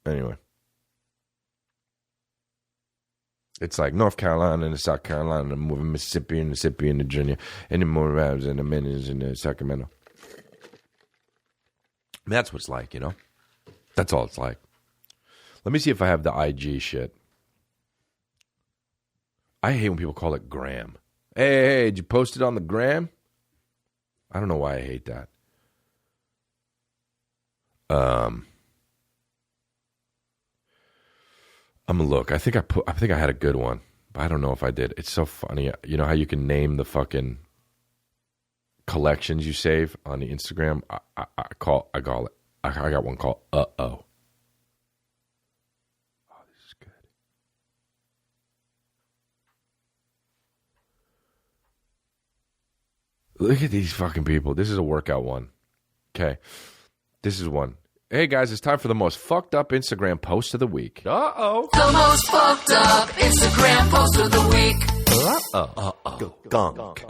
Anyway, it's like North Carolina and South Carolina, and moving Mississippi and Virginia, and then more Rabs and the Minutes and Sacramento. That's what it's like, you know? That's all it's like. Let me see if I have the IG shit. I hate when people call it gram. Hey, did you post it on the gram? I don't know why I hate that. I'm gonna look. I think I had a good one, but I don't know if I did. It's so funny. You know how you can name the fucking collections you save on the Instagram? I call it. I got one called Uh-Oh. Oh, this is good. Look at these fucking people. This is a workout one. Okay. This is one. Hey guys, it's time for the most fucked up Instagram post of the week. Uh-oh. The most fucked up Instagram post of the week. Uh-oh. Gunk.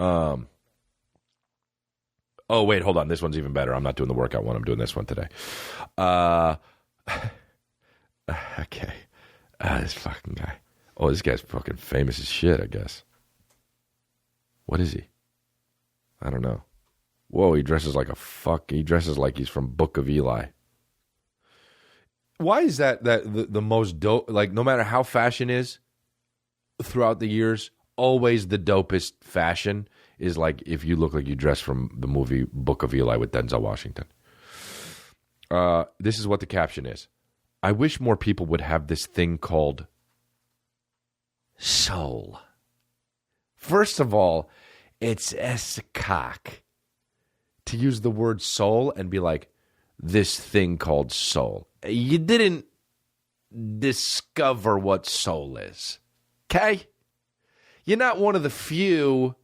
Oh, wait, hold on. This one's even better. I'm not doing the workout one. I'm doing this one today. Okay. This fucking guy. Oh, this guy's fucking famous as shit, I guess. What is he? I don't know. Whoa, he dresses like he dresses like he's from Book of Eli. Why is that the most dope? Like, no matter how fashion is throughout the years, always the dopest fashion is like if you look like you dress from the movie Book of Eli with Denzel Washington. This is what the caption is. I wish more people would have this thing called soul. First of all, it's a cock to use the word soul and be like, this thing called soul. You didn't discover what soul is. Okay? You're not one of the few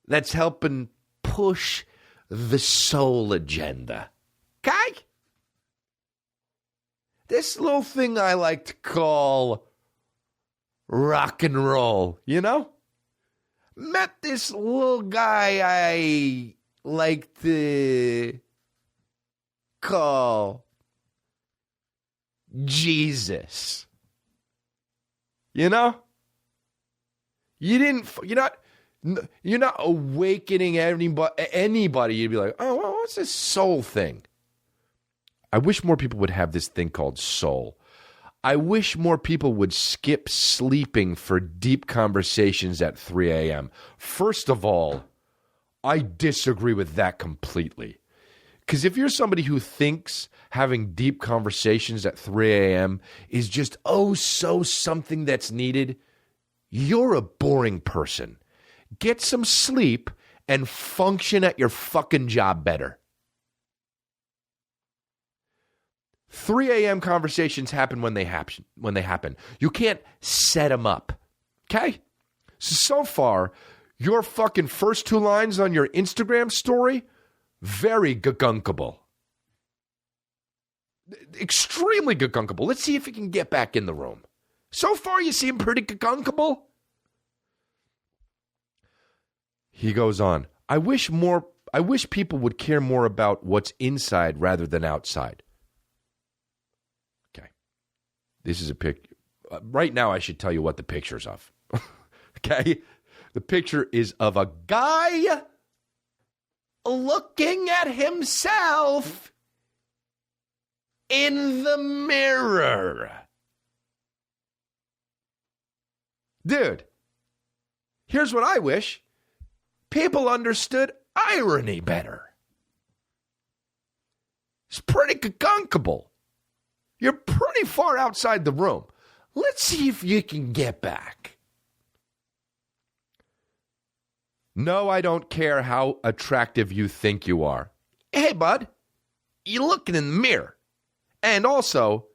that's helping push the soul agenda. Okay? This little thing I like to call rock and roll, you know? Met this little guy I like to call Jesus. You know? You're not awakening anybody. You'd be like, oh, well, what's this soul thing? I wish more people would have this thing called soul. I wish more people would skip sleeping for deep conversations at 3 a.m. First of all, I disagree with that completely. Because if you're somebody who thinks having deep conversations at 3 a.m. is just, so something that's needed, you're a boring person. Get some sleep and function at your fucking job better. 3 a.m. conversations happen when they happen. You can't set them up. Okay? So far, your fucking first two lines on your Instagram story, very gagunkable. Extremely gagunkable. Let's see if you can get back in the room. So far, you seem pretty gagunkable. He goes on, I wish people would care more about what's inside rather than outside. Okay. This is a pic. Right now, I should tell you what the picture's of. Okay? The picture is of a guy looking at himself in the mirror. Dude, here's what I wish. People understood irony better. It's pretty gagunkable. You're pretty far outside the room. Let's see if you can get back. No, I don't care how attractive you think you are. Hey, bud, you're looking in the mirror. And also,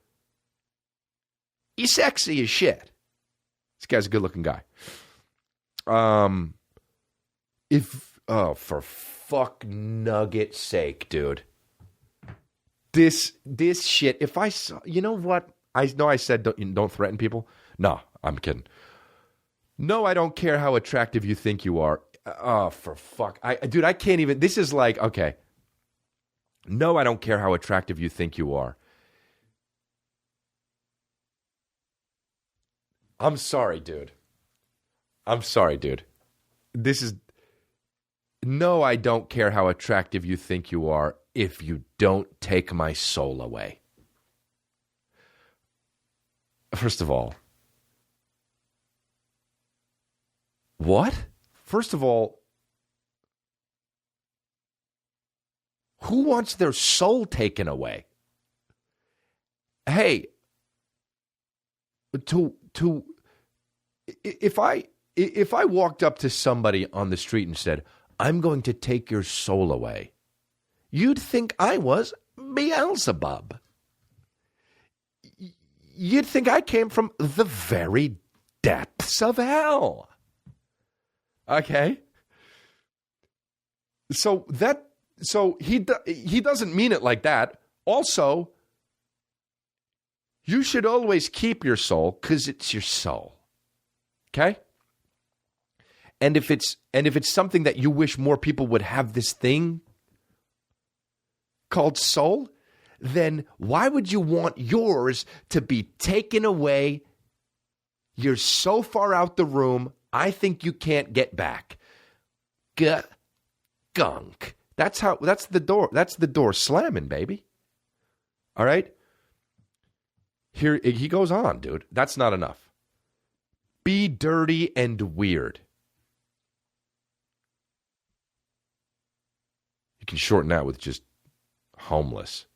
you're sexy as shit. This guy's a good-looking guy. For fuck nugget sake, dude. This shit, if I saw, you know what? I know I said don't threaten people. No, I'm kidding. No, I don't care how attractive you think you are. For fuck. I can't even, this is like, okay. No, I don't care how attractive you think you are. I'm sorry, dude. This is, no, I don't care how attractive you think you are if you don't take my soul away. First of all, What? First of all, who wants their soul taken away? Hey, if I walked up to somebody on the street and said, "I'm going to take your soul away," you'd think I was Beelzebub. You'd think I came from the very depths of hell. Okay? So he doesn't mean it like that. Also, you should always keep your soul because it's your soul. Okay? And if it's something that you wish more people would have, this thing called soul, then why would you want yours to be taken away? You're so far out the room, I think you can't get back. Gunk. That's the door slamming, baby. All right? Here he goes on, dude. That's not enough. Be dirty and weird. You can shorten that with just homeless.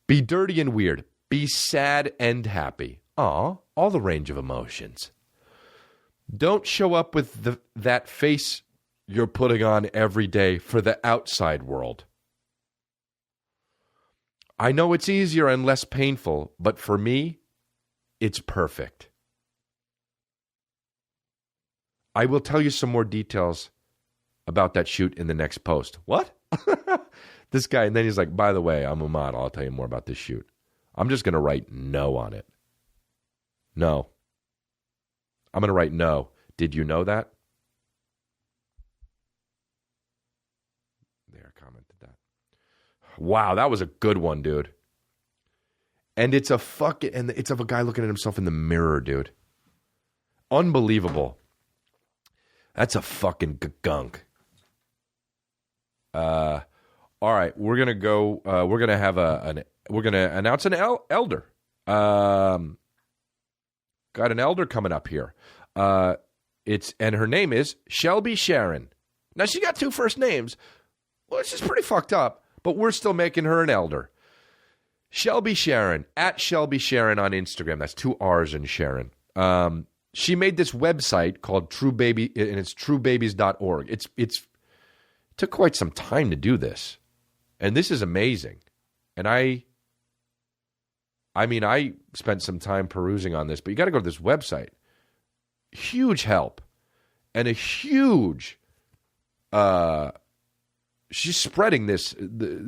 Be dirty and weird. Be sad and happy. Aw, all the range of emotions. Don't show up with that face you're putting on every day for the outside world. I know it's easier and less painful, but for me, it's perfect. I will tell you some more details about that shoot in the next post. What? This guy, and then he's like, by the way, I'm a model. I'll tell you more about this shoot. I'm just going to write no on it. No. I'm going to write no. Did you know that? There, commented that. Wow, that was a good one, dude. And it's it's of a guy looking at himself in the mirror, dude. Unbelievable. That's a fucking gunk. All right, we're gonna go. We're gonna announce an elder. Got an elder coming up here. And her name is Shelby Sharon. Now she got 2 first names, which is pretty fucked up, but we're still making her an elder. Shelby Sharon, at Shelby Sharon on Instagram. That's 2 R's in Sharon. She made this website called True Baby, and it's truebabies.org. It took quite some time to do this, and this is amazing. And I spent some time perusing on this, but you got to go to this website. Huge help, and a huge. She's spreading this.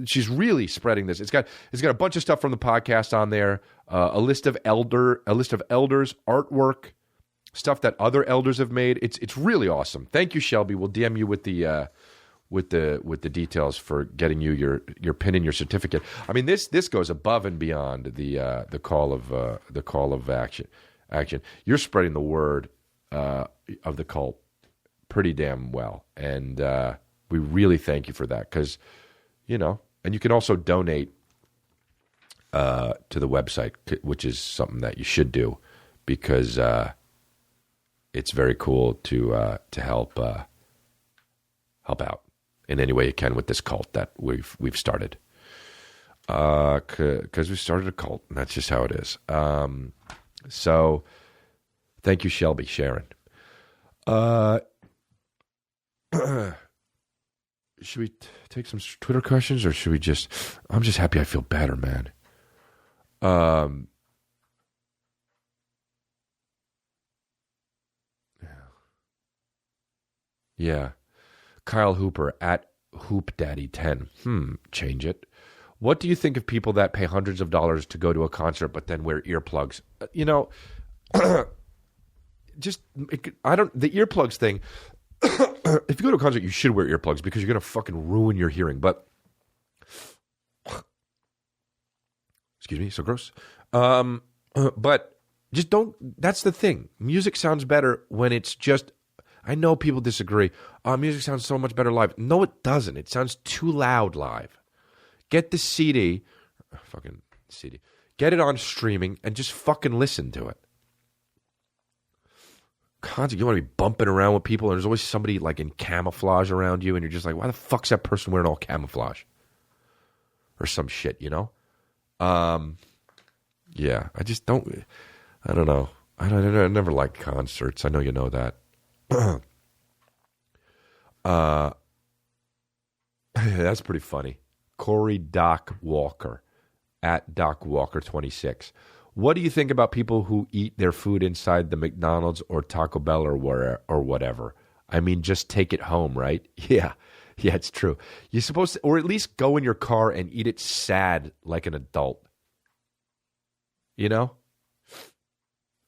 She's really spreading this. It's got a bunch of stuff from the podcast on there. A list of elders, artwork, stuff that other elders have made. It's really awesome. Thank you, Shelby. We'll DM you with the details for getting you your pin and your certificate. I mean, this goes above and beyond the call of action. You're spreading the word of the cult pretty damn well, and we really thank you for that, because and you can also donate to the website, which is something that you should do, because it's very cool to help out in any way you can with this cult that we've started. Because we started a cult, and that's just how it is. So, thank you, Shelby Sharon. Should we take some Twitter questions, or should we just? I'm just happy I feel better, man. Yeah. Kyle Hooper at HoopDaddy10. Change it. What do you think of people that pay hundreds of dollars to go to a concert but then wear earplugs? The earplugs thing. If you go to a concert, you should wear earplugs, because you're going to fucking ruin your hearing. But, excuse me, so gross. But just don't, that's the thing. Music sounds better when it's just, I know people disagree. Music sounds so much better live. No, it doesn't. It sounds too loud live. Get the CD, get it on streaming, and just fucking listen to it. Constantly, you want to be bumping around with people, and there's always somebody like in camouflage around you, and you're just like, why the fuck's that person wearing all camouflage? Or some shit, you know? Yeah, I just don't. I don't know. I never liked concerts. I know you know that. That's pretty funny. Corey Doc Walker at Doc Walker 26. What do you think about people who eat their food inside the McDonald's or Taco Bell or whatever? I mean, just take it home, right? Yeah, it's true. You're supposed to, or at least go in your car and eat it sad like an adult. You know?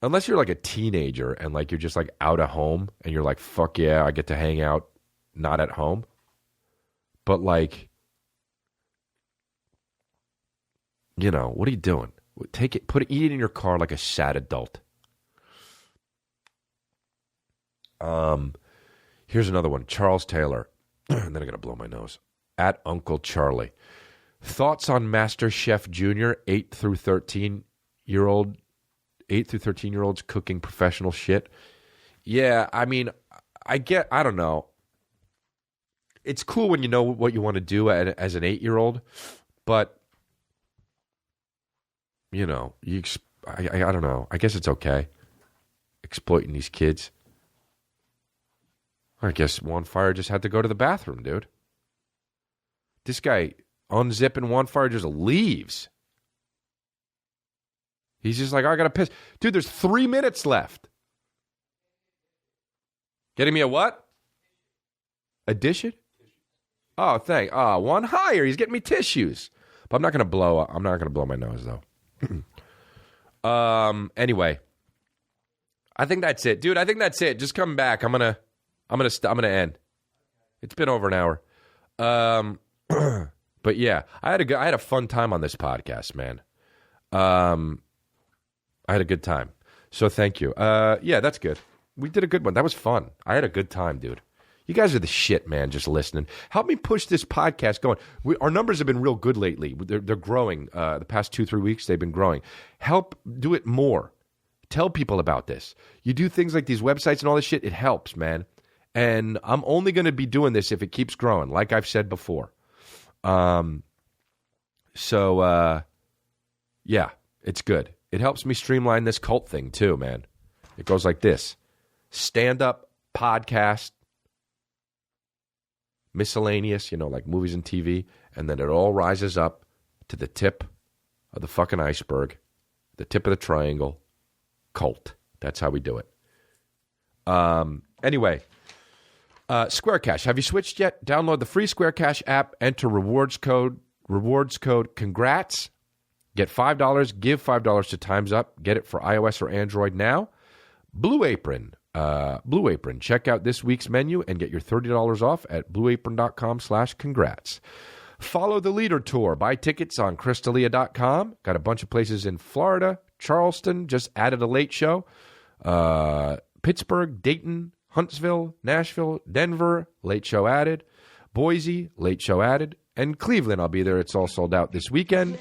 Unless you're like a teenager and like you're just like out of home and you're like, fuck yeah, I get to hang out not at home. But like, you know, what are you doing? Take it, eat it in your car like a sad adult. Here's another one. Charles Taylor. And then I gotta blow my nose. At Uncle Charlie. Thoughts on Master Chef Junior 8 through 13-year-olds cooking professional shit. Yeah, I mean, I don't know. It's cool when you know what you want to do as an 8-year-old, but you know, I don't know. I guess it's okay exploiting these kids. I guess Juan Fire just had to go to the bathroom, dude. This guy unzipping Juan Fire just leaves. He's just like, I gotta piss. Dude, there's 3 minutes left. Getting me a what? Addition? Oh, thank. Oh, one higher. He's getting me tissues. But I'm not gonna blow my nose though. Anyway, I think that's it, dude. I think that's it. Just come back. I'm gonna end. It's been over an hour. But yeah, I had a fun time on this podcast, man. I had a good time. So thank you. Yeah, that's good. We did a good one. That was fun. I had a good time, dude. You guys are the shit, man, just listening. Help me push this podcast going. Our numbers have been real good lately. They're growing. The past 2-3 weeks, they've been growing. Help do it more. Tell people about this. You do things like these websites and all this shit, it helps, man. And I'm only going to be doing this if it keeps growing, like I've said before. Yeah, it's good. It helps me streamline this cult thing too, man. It goes like this. Stand-up, podcast, miscellaneous, like movies and TV, and then it all rises up to the tip of the fucking iceberg, the tip of the triangle, cult. That's how we do it. Anyway, Square Cash. Have you switched yet? Download the free Square Cash app, enter rewards code congrats. Get $5, give $5 to Time's Up. Get it for iOS or Android now. Blue Apron. Check out this week's menu and get your $30 off at blueapron.com/congrats. Follow the Leader Tour. Buy tickets on Crystalia.com. Got a bunch of places in Florida, Charleston, just added a late show. Pittsburgh, Dayton, Huntsville, Nashville, Denver, late show added. Boise, late show added. And Cleveland, I'll be there. It's all sold out this weekend.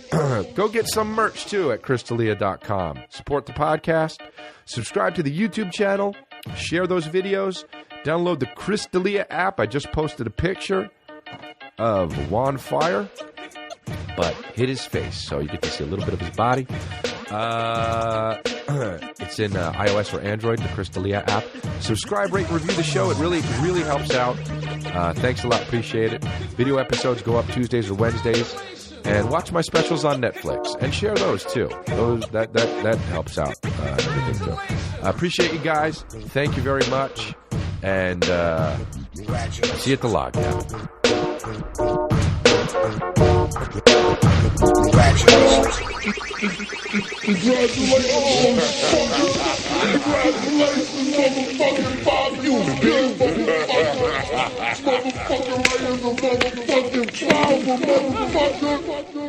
Go get some merch, too, at Crystalia.com. Support the podcast. Subscribe to the YouTube channel. Share those videos. Download the Crystalia app. I just posted a picture of Juan Fire, but hid his face, so you get to see a little bit of his body. It's in iOS or Android, the Crystalia app. Subscribe, rate, and review the show. It really helps out. Thanks a lot. Appreciate it. Video episodes go up Tuesdays or Wednesdays. And watch my specials on Netflix. And share those, too. That helps out everything, too. I appreciate you guys. Thank you very much. And see you at the lockdown. Congratulations, motherfucking